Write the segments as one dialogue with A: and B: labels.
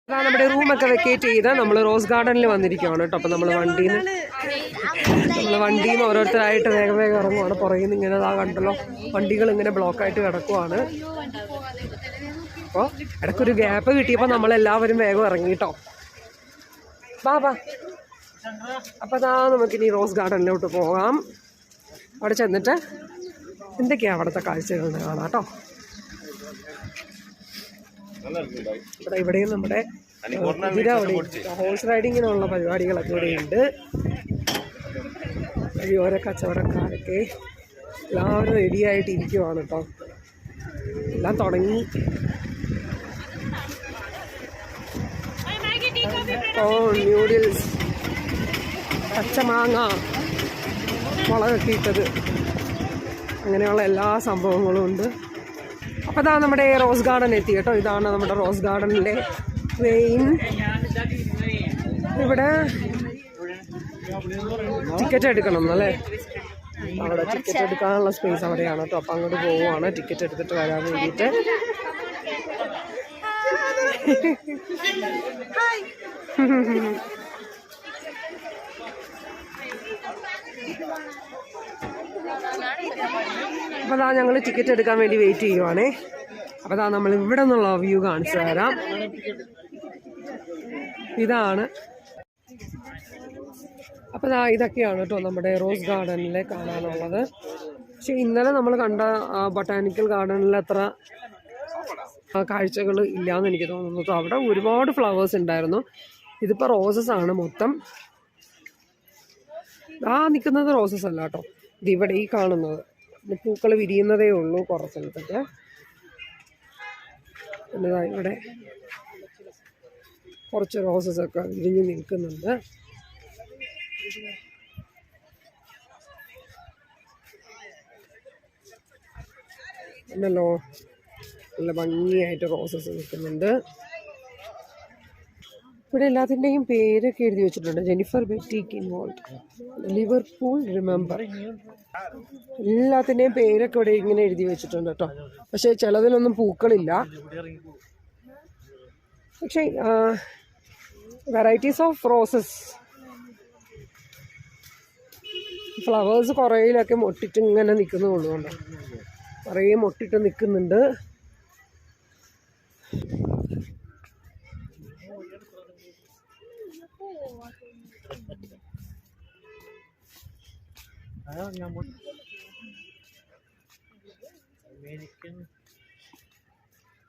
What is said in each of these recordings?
A: അതാ നമ്മുടെ റൂമൊക്കെ വെക്കേറ്റ് ചെയ്ത് നമ്മൾ റോസ് ഗാർഡനിൽ വന്നിരിക്കുകയാണ് കേട്ടോ. അപ്പം നമ്മൾ വണ്ടിയിൽ നിന്ന് ഓരോരുത്തരായിട്ട് വേഗം വേഗം ഇറങ്ങുവാണ്. പുറകിൽ നിന്ന് ഇങ്ങനെ ഇതാ കണ്ടല്ലോ, വണ്ടികൾ ഇങ്ങനെ ബ്ലോക്കായിട്ട് കിടക്കുവാണ്. അപ്പോൾ ഇടയ്ക്കൊരു ഗ്യാപ്പ് കിട്ടിയപ്പോൾ നമ്മളെല്ലാവരും വേഗം ഇറങ്ങി കേട്ടോ. ബാ. അപ്പോൾ അതാ നമുക്കിനി റോസ് ഗാർഡനിലോട്ട് പോകാം. അവിടെ ചെന്നിട്ട് എന്തൊക്കെയാണ് അവിടുത്തെ കാഴ്ചകൾ കാണാം കേട്ടോ. ഇവിടെയും നമ്മുടെ ഹോഴ്സ് റൈഡിങ്ങിനുള്ള പരിപാടികളൊക്കെ ഇവിടെയുണ്ട്. വഴിയോര കച്ചവടക്കാരൊക്കെ എല്ലാവരും റെഡിയായിട്ടിരിക്കുവാണ് കേട്ടോ. എല്ലാം തുടങ്ങി. ന്യൂഡിൽസ്, പച്ചമാങ്ങ, മുളകൊക്കെ ഇട്ടത്, അങ്ങനെയുള്ള എല്ലാ സംഭവങ്ങളും ഉണ്ട്. അപ്പോൾ ഇതാ നമ്മുടെ റോസ് ഗാർഡൻ എത്തി കേട്ടോ. ഇതാണ് നമ്മുടെ റോസ് ഗാർഡനിലെ മെയിൻ. ഇവിടെ ടിക്കറ്റ് എടുക്കണം അല്ലേ? അവിടെ ടിക്കറ്റ് എടുക്കാനുള്ള സ്പേസ് അവിടെയാണ് കേട്ടോ. അപ്പം അങ്ങോട്ട് പോവുകയാണ് ടിക്കറ്റ് എടുത്തിട്ട് വരാൻ വേണ്ടിയിട്ട്. അപ്പോൾ അതാ ഞങ്ങൾ ടിക്കറ്റ് എടുക്കാൻ വേണ്ടി വെയിറ്റ് ചെയ്യുവാണേ. അപ്പോൾ അതാ നമ്മൾ ഇവിടെ നിന്നുള്ള വ്യൂ കാണിച്ചു തരാം. ഇതാണ്. അപ്പോൾ ഇതൊക്കെയാണ് കേട്ടോ നമ്മുടെ റോസ് ഗാർഡനിലെ കാണാനുള്ളത്. പക്ഷെ ഇന്നലെ നമ്മൾ കണ്ട ബൊട്ടാനിക്കൽ ഗാർഡനിൽ അത്ര കാഴ്ചകൾ ഇല്ലയെന്ന് എനിക്ക് തോന്നുന്നു. അവിടെ ഒരുപാട് ഫ്ലവേഴ്സ് ഉണ്ടായിരുന്നു. ഇതിപ്പോൾ റോസസ് ആണ് മൊത്തം. നിൽക്കുന്നത് റോസസ് അല്ല കേട്ടോ. ഇതിവിടെ ഈ കാണുന്നത് പൂക്കൾ വിരിയുന്നതേ ഉള്ളൂ കുറേ സ്ഥലത്തൊക്കെ. പിന്നെ ഇവിടെ കുറച്ച് റോസസൊക്കെ വിരിഞ്ഞ് നിൽക്കുന്നുണ്ട്. പിന്നല്ലോ നല്ല ഭംഗിയായിട്ട് റോസസ് നിൽക്കുന്നുണ്ട്. ഇവിടെ എല്ലാത്തിൻ്റെയും പേരൊക്കെ എഴുതി വെച്ചിട്ടുണ്ട്. ജെനിഫർ ബെറ്റി കിൻവോൾട്ട്, ലിവർപൂൾ റിമെമ്പർ, എല്ലാത്തിൻ്റെയും പേരൊക്കെ ഇവിടെ ഇങ്ങനെ എഴുതി വെച്ചിട്ടുണ്ട് കേട്ടോ. പക്ഷേ ചിലതിലൊന്നും പൂക്കളില്ല. പക്ഷേ വെറൈറ്റീസ് ഓഫ് റോസസ്, ഫ്ലവേഴ്സ് കുറേയിലൊക്കെ മൊട്ടിട്ട് ഇങ്ങനെ നിൽക്കുന്നുള്ളൂ. കൊണ്ട് കുറേ മൊട്ടിട്ട് നിൽക്കുന്നുണ്ട്.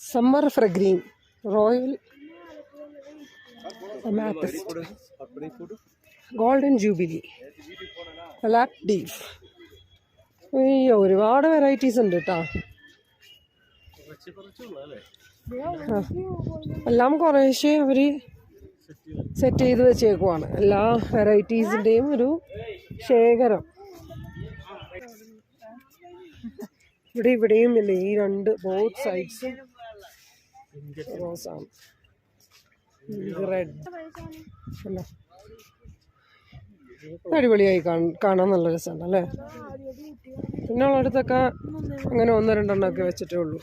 A: സമ്മർ ഫ്രഗ്രീൻ, റോയൽ അമാത്തിസ്റ്റ്, ഗോൾഡൻ ജൂബിലി, ലാക് ഡീഫ്. അയ്യോ, ഒരുപാട് വെറൈറ്റീസ് ഉണ്ട് കേട്ടോ. എല്ലാം കുറേശ്ശെ അവർ സെറ്റ് ചെയ്ത് വെച്ചേക്കുവാണ്. എല്ലാ വെറൈറ്റീസിൻ്റെയും ഒരു ശേഖരം. ഇവിടെയും ഇല്ലേ, ഈ രണ്ട് ബോത്ത് സൈഡ്സും റോസാണ്. റെഡ് അല്ല, അടിപൊളിയായി കാണാൻ നല്ല രസമുണ്ട് അല്ലേ? പിന്നെ ഉള്ളടത്തൊക്കെ അങ്ങനെ 1-2 ഒക്കെ വെച്ചിട്ടേ ഉള്ളൂ.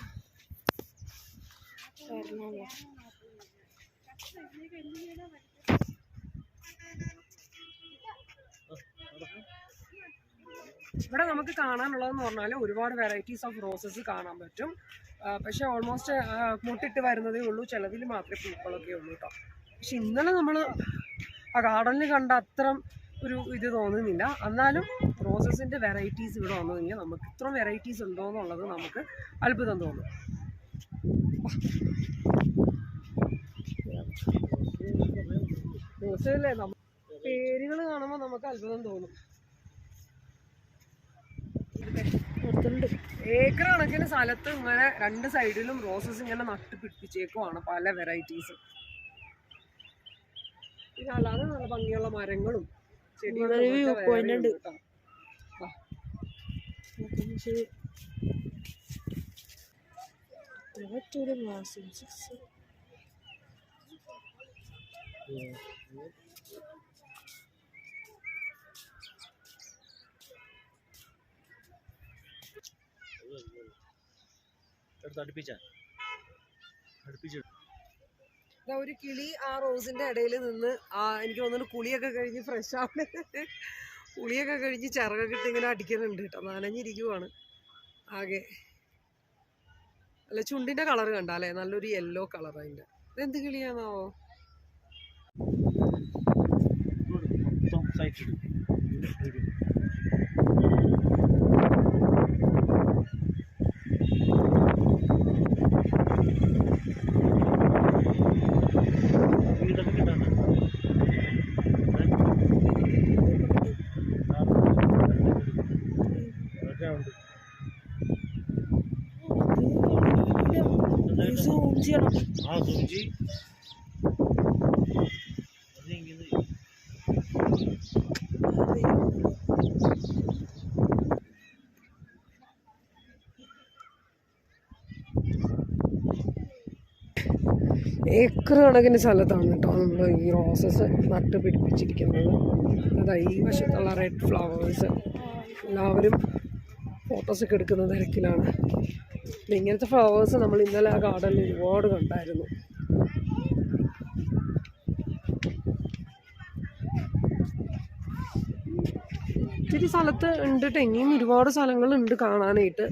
A: ഇവിടെ നമുക്ക് കാണാനുള്ളതെന്ന് പറഞ്ഞാൽ ഒരുപാട് വെറൈറ്റീസ് ഓഫ് റോസസ് കാണാൻ പറ്റും. പക്ഷെ ഓൾമോസ്റ്റ് മുട്ടിട്ട് വരുന്നതേ ഉള്ളൂ. ചിലതിൽ മാത്രമേ പൂക്കളൊക്കെ ഉള്ളൂ കേട്ടോ. പക്ഷെ ഇന്നലെ നമ്മൾ ആ ഗാർഡനിൽ കണ്ട അത്ര ഒരു ഇത് തോന്നുന്നില്ല. എന്നാലും റോസസിൻ്റെ വെറൈറ്റീസ് ഇവിടെ വന്നു കഴിഞ്ഞാൽ നമുക്ക് ഇത്രയും വെറൈറ്റീസ് ഉണ്ടോ എന്നുള്ളത് നമുക്ക് അത്ഭുതം തോന്നും. റോസല്ലേ, പേരുകൾ കാണുമ്പോൾ നമുക്ക് അത്ഭുതം തോന്നും. ഏക്കർ കണക്കിന് സ്ഥലത്ത് ഇങ്ങനെ 2 സൈഡിലും റോസസ് ഇങ്ങനെ നട്ട് പിടിപ്പിച്ചേക്കുവാണ്, പല വെറൈറ്റീസും. പിന്നെ അല്ലാതെ നല്ല ഭംഗിയുള്ള മരങ്ങളും ചെടികളും ഒരു കിളി ആ റോസിന്റെ ഇടയിൽ നിന്ന് എനിക്ക് തോന്നുന്നു കുളിയൊക്കെ കഴിഞ്ഞ് ഫ്രഷ് ആണ്, കുളിയൊക്കെ കഴിഞ്ഞ് ചിറകൊക്കെ ഇട്ട് ഇങ്ങനെ അടിക്കുന്നുണ്ട് കേട്ടോ. നനഞ്ഞിരിക്കുവാണ് ആകെ. അല്ല, ചുണ്ടിന്റെ കളർ കണ്ടാലേ നല്ലൊരു യെല്ലോ കളർ അതിന്റെ. ഇതെന്ത് കിളിയാണാവോ? ഏക്കർ കണക്കിന് സ്ഥലത്താണ് കേട്ടോ നമ്മൾ ഈ റോസസ് നട്ട് പിടിപ്പിച്ചിരിക്കുന്നത്. അതാ ഈ വശത്തുള്ള റെഡ് ഫ്ലവേഴ്സ്. എല്ലാവരും ഫോട്ടോസൊക്കെ എടുക്കുന്ന തിരക്കിലാണ്. ഇങ്ങനത്തെ ഫ്ലവേഴ്സ് നമ്മൾ ഇന്നലെ ആ ഗാർഡനിൽ ഒരുപാട് കണ്ടായിരുന്നു. ഒത്തിരി സ്ഥലത്ത് ഉണ്ട്, ഇനിയും ഒരുപാട് സ്ഥലങ്ങളുണ്ട് കാണാനായിട്ട്.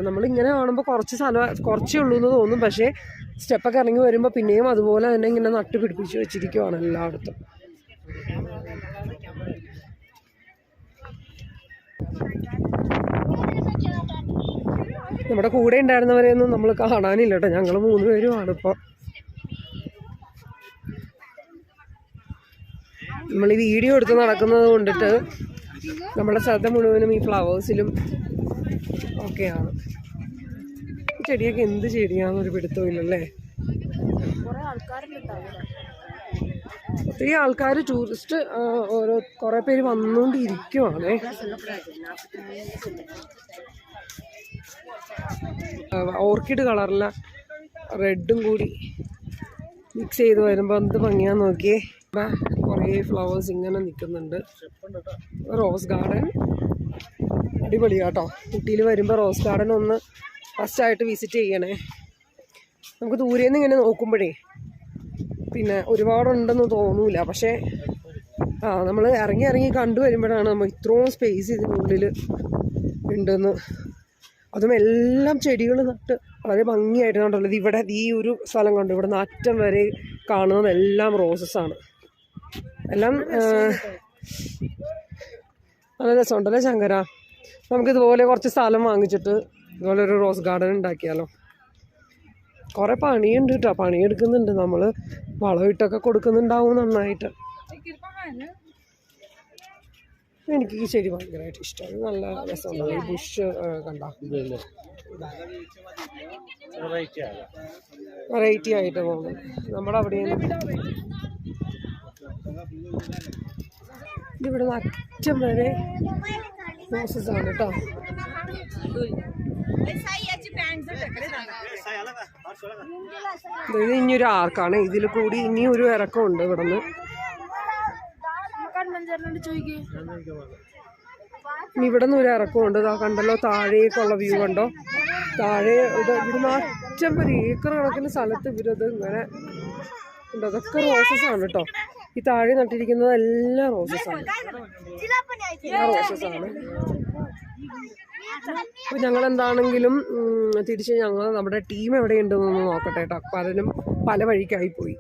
A: നമ്മളിങ്ങനെ കാണുമ്പോൾ കുറച്ചേ ഉള്ളൂ എന്ന് തോന്നും, പക്ഷേ സ്റ്റെപ്പൊക്കെ ഇറങ്ങി വരുമ്പോൾ പിന്നെയും അതുപോലെ തന്നെ ഇങ്ങനെ നട്ട് പിടിപ്പിച്ച് വെച്ചിരിക്കുവാണ് എല്ലായിടത്തും. നമ്മുടെ കൂടെ ഉണ്ടായിരുന്നവരെയൊന്നും നമ്മൾ കാണാനില്ല കേട്ടോ. ഞങ്ങൾ 3 പേരുമാണ് ഇപ്പോൾ. നമ്മൾ ഈ വീഡിയോ എടുത്ത് നടക്കുന്നത് കൊണ്ടിട്ട് നമ്മുടെ ശ്രദ്ധ മുഴുവനും ഈ ഫ്ലവേഴ്സിലും ഒക്കെയാണ്. ചെടിയൊക്കെ എന്ത് ചെടിയാണെന്നൊരു പിടുത്തവും ഇല്ലല്ലേ. ഒത്തിരി ആൾക്കാർ, ടൂറിസ്റ്റ് കുറെ പേര് വന്നുകൊണ്ടിരിക്കുവാണേ. ഓർക്കിഡ് കളറിലെ റെഡും കൂടി മിക്സ് ചെയ്ത് വരുമ്പോൾ എന്ത് ഭംഗിയാന്ന് നോക്കിയേ. കുറേ ഫ്ലവേഴ്സ് ഇങ്ങനെ നിൽക്കുന്നുണ്ട്. റോസ് ഗാർഡൻ അടിപൊളിയാട്ടോ. ഊട്ടിയിൽ വരുമ്പോൾ റോസ് ഗാർഡൻ ഒന്ന് ഫസ്റ്റായിട്ട് വിസിറ്റ് ചെയ്യണേ. നമുക്ക് ദൂരേന്ന് ഇങ്ങനെ നോക്കുമ്പോഴേ പിന്നെ ഒരുപാടുണ്ടെന്ന് തോന്നൂല, പക്ഷേ നമ്മൾ ഇറങ്ങി കണ്ടുവരുമ്പോഴാണ് നമ്മൾ ഇത്രയും സ്പേസ് ഇതിനുള്ളിൽ ഉണ്ടെന്ന്. അതും എല്ലാം ചെടികൾ നട്ട് വളരെ ഭംഗിയായിട്ട് കണ്ടുള്ളത്. ഇവിടെ ഈ ഒരു സ്ഥലം കണ്ടു, ഇവിടെ നിന്ന് അറ്റം വരെ കാണുന്നതെല്ലാം റോസസാണ്. എല്ലാം നല്ല രസമുണ്ടല്ലേ ശങ്കര? നമുക്കിതുപോലെ കുറച്ച് സ്ഥലം വാങ്ങിച്ചിട്ട് ഇതുപോലെ ഒരു റോസ് ഗാർഡൻ ഉണ്ടാക്കിയാലോ. കുറേ പണിയുണ്ട് കേട്ടോ, പണിയെടുക്കുന്നുണ്ട് നമ്മൾ. വളമിട്ടൊക്കെ കൊടുക്കുന്നുണ്ടാവും നന്നായിട്ട്. എനിക്ക് ഈ ചെടി ഭയങ്കരമായിട്ട് ഇഷ്ടമാണ്. നല്ല രസമുണ്ടല്ലോ ഈ ബുഷ് കണ്ട. വെറൈറ്റി ആയിട്ട് പോകുന്നത് നമ്മുടെ അവിടെയാണ്. ഇവിടെ അറ്റം വരെ റോസസ് ആണ് കേട്ടോ. ഇത് ഇനിയൊരു ആർക്കാണ്, ഇതിൽ കൂടി ഇനി ഒരു ഇറക്കമുണ്ട് ഇവിടെ നിന്ന്. ഇനി ഇവിടെ നിന്ന് ഒരു ഇറക്കമുണ്ട്. ഇതാ കണ്ടല്ലോ, താഴേക്കുള്ള വ്യൂ കണ്ടോ. താഴെ ഇവിടുന്ന് അറ്റം വരെ ഏക്കർ കണക്കിന് സ്ഥലത്ത് ഇവരത് ഇങ്ങനെ ഉണ്ട്. അതൊക്കെ റോസസ് ആണ് കേട്ടോ. ഈ താഴെ നട്ടിരിക്കുന്നത് എല്ലാം റോസസാണ്. അപ്പോൾ ഞങ്ങളെന്താണെങ്കിലും തിരിച്ച് നമ്മുടെ ടീം എവിടെയുണ്ടെന്നൊന്ന് നോക്കട്ടെ കേട്ടോ. പലരും പല വഴിക്കായി പോയി.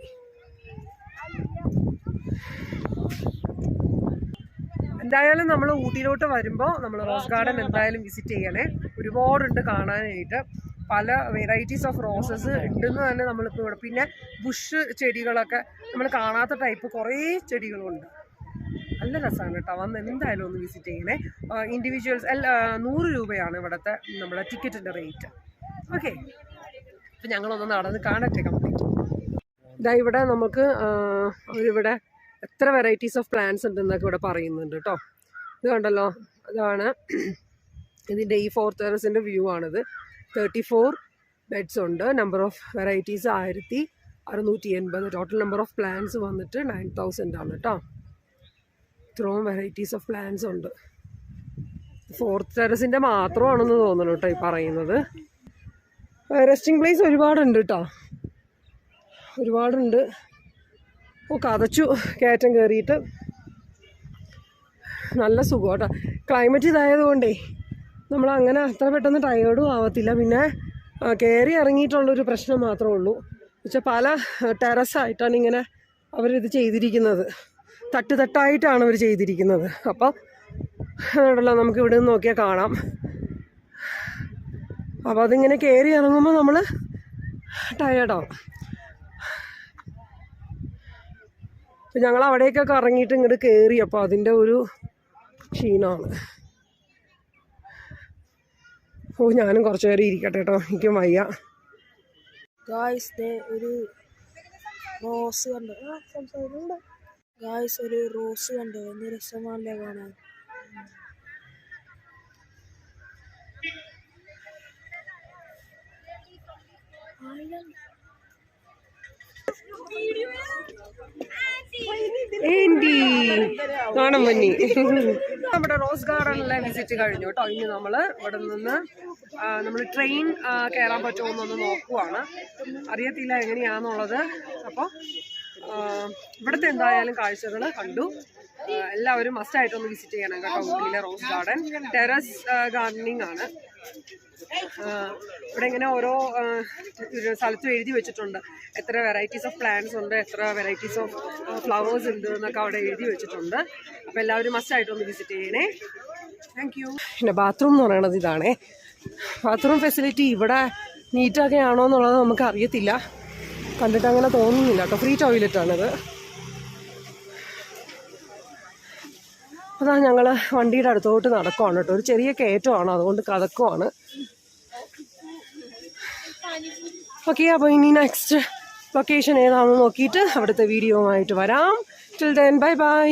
A: എന്തായാലും നമ്മൾ ഊട്ടിയിലോട്ട് വരുമ്പോൾ നമ്മൾ റോസ് ഗാർഡൻ എന്തായാലും വിസിറ്റ് ചെയ്യണേ. ഒരുപാടുണ്ട് കാണാനായിട്ട്. പല വെറൈറ്റീസ് ഓഫ് റോസസ് ഉണ്ടെന്ന് തന്നെ നമ്മളിപ്പോൾ ഇവിടെ. പിന്നെ ബുഷ് ചെടികളൊക്കെ നമ്മൾ കാണാത്ത ടൈപ്പ് കുറേ ചെടികളുണ്ട്. നല്ല രസമാണ് കേട്ടോ. വന്ന് എന്തായാലും ഒന്ന് വിസിറ്റ് ചെയ്യണേ. ഇൻഡിവിജ്വൽസ് 100 രൂപയാണ് ഇവിടുത്തെ നമ്മുടെ ടിക്കറ്റിൻ്റെ റേറ്റ്. ഓക്കെ, അപ്പം ഞങ്ങളൊന്ന് നടന്ന് കാണട്ടെ കംപ്ലീറ്റ്. ഇതാ ഇവിടെ നമുക്ക് അവരിവിടെ എത്ര വെറൈറ്റീസ് ഓഫ് പ്ലാന്റ്സ് ഉണ്ടെന്നൊക്കെ ഇവിടെ പറയുന്നുണ്ട് കേട്ടോ. ഇത് കണ്ടല്ലോ, അതാണ് ഇതിൻ്റെ ഈ 4th ടെറസിൻ്റെ വ്യൂ ആണിത്. 34 ബെഡ്സ് ഉണ്ട്. Number of varieties 1680. Total number of plants വന്നിട്ട് 9000 ആണ് കേട്ടോ. ഇത്രയും വെറൈറ്റീസ് ഓഫ് പ്ലാന്റ്സ് ഉണ്ട്. 4th ടെറസിൻ്റെ മാത്രമാണെന്ന് തോന്നുന്നു കേട്ടോ ഈ പറയുന്നത്. റെസ്റ്റിംഗ് പ്ലേസ് ഒരുപാടുണ്ട് കേട്ടോ. ഒരുപാടുണ്ട്. കതച്ചു കയറ്റം കയറിയിട്ട്. നല്ല സുഖം കേട്ടോ. ക്ലൈമറ്റ് ഇതായതുകൊണ്ടേ നമ്മളങ്ങനെ അത്ര പെട്ടെന്ന് ടയേർഡും ആവത്തില്ല. പിന്നെ കയറി ഇറങ്ങിയിട്ടുള്ളൊരു പ്രശ്നം മാത്രമേ ഉള്ളൂ. വെച്ചാൽ പല ടെറസായിട്ടാണ് ഇങ്ങനെ അവരിത് ചെയ്തിരിക്കുന്നത്. തട്ടായിട്ടാണ് അവർ ചെയ്തിരിക്കുന്നത്. അപ്പോൾ ഉണ്ടല്ലോ നമുക്ക് ഇവിടെ നിന്ന് നോക്കിയാൽ കാണാം. അപ്പോൾ അതിങ്ങനെ കയറി ഇറങ്ങുമ്പോൾ നമ്മൾ ടയേർഡാവും. അപ്പം ഞങ്ങൾ അവിടേക്കൊക്കെ ഇറങ്ങിയിട്ട് ഇങ്ങോട്ട് കയറി. അപ്പോൾ അതിൻ്റെ ഒരു ക്ഷീണമാണ്. ഞാനും കുറച്ച് നേരം ഇരിക്കട്ടെ കേട്ടോ, എനിക്കും വയ്യ.
B: ഗായ്സ് ഒരു റോസ് കണ്ടു. ഗായ്സ് ഒരു റോസ് കണ്ടു. എന്ത് രസമാണല്ലേ കാണാൻ.
A: കാണാൻ പറ്റി. നമ്മുടെ റോസ് ഗാർഡനിലെ വിസിറ്റ് കഴിഞ്ഞു കേട്ടോ. ഇനി നമ്മൾ ഇവിടെ നിന്ന് നമ്മൾ ട്രെയിൻ കയറാൻ പറ്റുമോ എന്നൊന്ന് നോക്കുവാണ്. അറിയത്തില്ല എങ്ങനെയാണെന്നുള്ളത്. അപ്പോൾ ഇവിടുത്തെ എന്തായാലും കാഴ്ചകൾ കണ്ടു. എല്ലാവരും മസ്റ്റായിട്ടൊന്ന് വിസിറ്റ് ചെയ്യണം കേട്ടോ. ഊട്ടിയിലെ റോസ് ഗാർഡൻ ടെറസ് ഗാർഡനിങ് ആണ്. ഇവിടെ ഇങ്ങനെ ഓരോ സ്ഥലത്തും എഴുതി വെച്ചിട്ടുണ്ട് എത്ര വെറൈറ്റീസ് ഓഫ് പ്ലാന്റ്സ് ഉണ്ട്, എത്ര വെറൈറ്റീസ് ഓഫ് ഫ്ലവേഴ്സ് ഉണ്ട് എന്നൊക്കെ അവിടെ എഴുതി വെച്ചിട്ടുണ്ട്. അപ്പോൾ എല്ലാവരും മസ്റ്റായിട്ടൊന്ന് വിസിറ്റ് ചെയ്യണേ. Thank you. പിന്നെ ബാത്റൂം എന്ന് പറയണത് ഇതാണേ. ബാത്റൂം ഫെസിലിറ്റി ഇവിടെ നീറ്റൊക്കെ ആണോ എന്നുള്ളത് നമുക്ക് അറിയത്തില്ല. കണ്ടിട്ട് അങ്ങനെ തോന്നുന്നില്ല കേട്ടോ. ഫ്രീ ടോയ്ലറ്റാണിത്. അതാ ഞങ്ങൾ വണ്ടിയുടെ അടുത്തോട്ട് നടക്കുവാണ് കേട്ടോ. ഒരു ചെറിയ കയറ്റമാണ്, അതുകൊണ്ട് കതക്കുവാണ്. ഓക്കെ, അപ്പോൾ ഇനി നെക്സ്റ്റ് ലൊക്കേഷൻ ഏതാണെന്ന് നോക്കിയിട്ട് അവിടുത്തെ വീഡിയോ ആയിട്ട് വരാം. Till then bye bye.